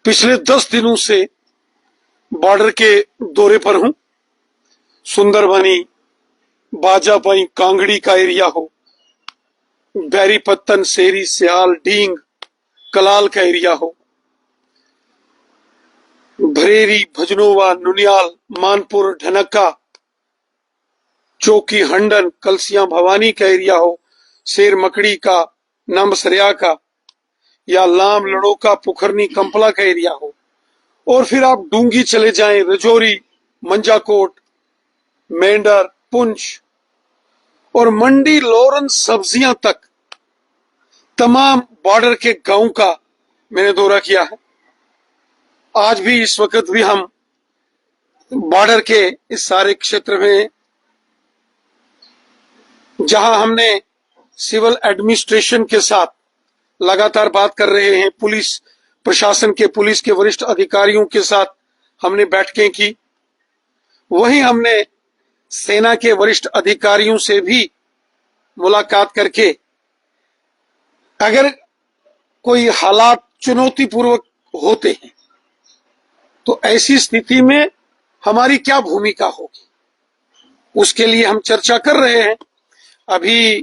पिछले 10 दिनों से बॉर्डर के दौरे पर हूं। सुंदरबनी, बाजापाई, कांगड़ी का एरिया हो, बैरीपत्तन, सेरी, सियाल, डींग, कलाल का एरिया हो, भरेरी, भजनोवा, नुनियाल, मानपुर, ढनक्का, चौकी, हंडन, कलसिया, भवानी का एरिया हो, शेर मकड़ी का, नामसरिया का, या लाम, लड़ोका, पुखरनी, कंपला का एरिया हो, और फिर आप डूंगी चले जाएं, रजौरी, मंजाकोट, मेंढर, पुंछ और मंडी, लॉरेंस, सब्जियां तक तमाम बॉर्डर के गांव का मैंने दौरा किया है। आज भी, इस वक्त भी हम बॉर्डर के इस सारे क्षेत्र में, जहां हमने सिविल एडमिनिस्ट्रेशन के साथ लगातार बात कर रहे हैं, पुलिस प्रशासन के, पुलिस के वरिष्ठ अधिकारियों के साथ हमने बैठकें की, वहीं हमने सेना के वरिष्ठ अधिकारियों से भी मुलाकात करके अगर कोई हालात चुनौतीपूर्वक होते हैं तो ऐसी स्थिति में हमारी क्या भूमिका होगी, उसके लिए हम चर्चा कर रहे हैं। अभी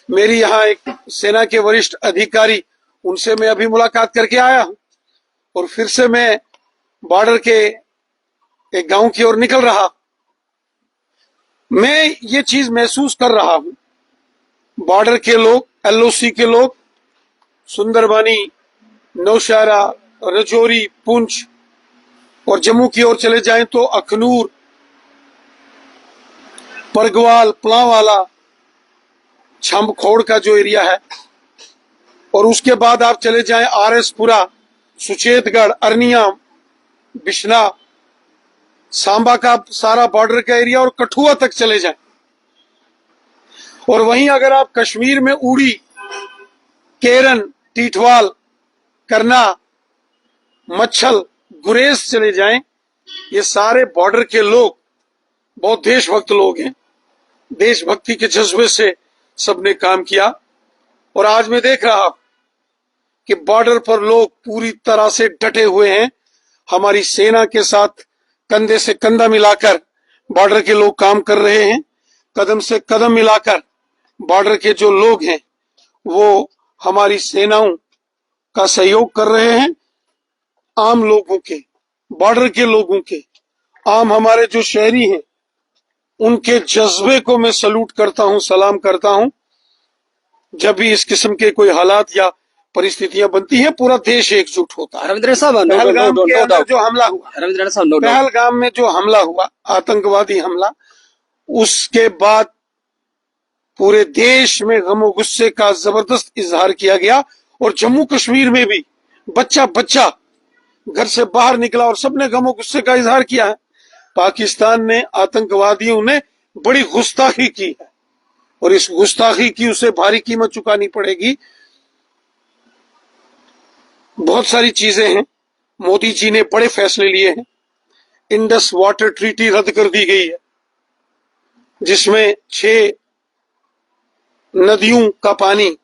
मेरी यहाँ एक सेना के वरिष्ठ अधिकारी, उनसे मैं अभी मुलाकात करके आया हूं और फिर से मैं बॉर्डर के एक गांव की ओर निकल रहा। मैं ये चीज महसूस कर रहा हूं, बॉर्डर के लोग, एलओसी के लोग, सुंदरबनी, नौशहरा, रजौरी, पुंछ और जम्मू की ओर चले जाएं तो अखनूर, परगवाल, पलांवाला, छामखोड़ का जो एरिया है, और उसके बाद आप चले जाएं आरएसपुरा, सुचेतगढ़, अरनिया, बिश्ना, सांबा का सारा बॉर्डर का एरिया और कठुआ तक चले जाएं। और वहीं अगर आप कश्मीर में उड़ी, केरन, टीठवाल, करना, मच्छल, गुरेज चले जाएं, ये सारे बॉर्डर के लोग बहुत देशभक्त लोग हैं। देशभक्ति के जज्बे से सबने काम किया और आज मैं देख रहा हूं कि बॉर्डर पर लोग पूरी तरह से डटे हुए हैं। हमारी सेना के साथ कंधे से कंधा मिलाकर बॉर्डर के लोग काम कर रहे हैं। कदम से कदम मिलाकर बॉर्डर के जो लोग हैं वो हमारी सेनाओं का सहयोग कर रहे हैं। आम लोगों के, बॉर्डर के लोगों के, आम हमारे जो शहरी हैं, उनके जज्बे को मैं सल्यूट करता हूं, सलाम करता हूं। जब भी इस किस्म के कोई हालात या परिस्थितियां बनती हैं, पूरा देश एकजुट होता है। रविंद्र साहब, पहलगाम के अंदर जो हमला हुआ, रविंद्र साहब, पहलगाम में जो हमला हुआ, आतंकवादी हमला, उसके बाद पूरे देश में गम और गुस्से का जबरदस्त इजहार किया गया और जम्मू कश्मीर में भी बच्चा बच्चा घर से बाहर निकला और सबने गम और गुस्से का इजहार किया है। पाकिस्तान ने, आतंकवादियों ने बड़ी गुस्ताखी की है और इस गुस्ताखी की उसे भारी कीमत चुकानी पड़ेगी। बहुत सारी चीजें हैं, मोदी जी ने बड़े फैसले लिए हैं। इंडस वाटर ट्रीटी रद्द कर दी गई है, जिसमें 6 नदियों का पानी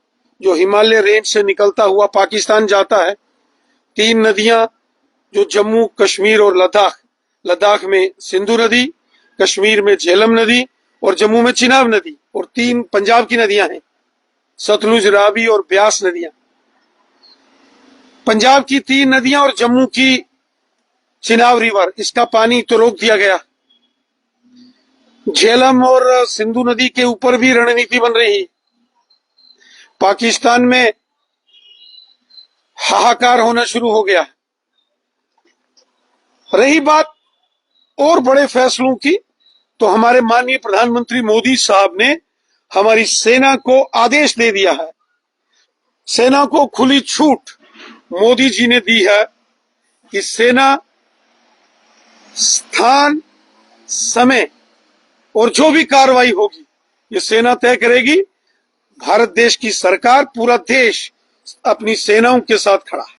जो हिमालय रेंज से निकलता हुआ पाकिस्तान जाता है, 3 नदियां जो जम्मू, कश्मीर और लद्दाख में सिंधु नदी, कश्मीर में झेलम नदी और जम्मू में चिनाब नदी, और 3 पंजाब की नदियां हैं, सतलुज, रावी और ब्यास नदियां। पंजाब की 3 नदियां और जम्मू की चिनाब रिवर, इसका पानी तो रोक दिया गया। झेलम और सिंधु नदी के ऊपर भी रणनीति बन रही है। पाकिस्तान में हाहाकार होना शुरू हो गया। रही बात और बड़े फैसलों की, तो हमारे माननीय प्रधानमंत्री मोदी साहब ने हमारी सेना को आदेश दे दिया है। सेना को खुली छूट मोदी जी ने दी है कि सेना स्थान, समय और जो भी कार्रवाई होगी ये सेना तय करेगी। भारत देश की सरकार, पूरा देश अपनी सेनाओं के साथ खड़ा है।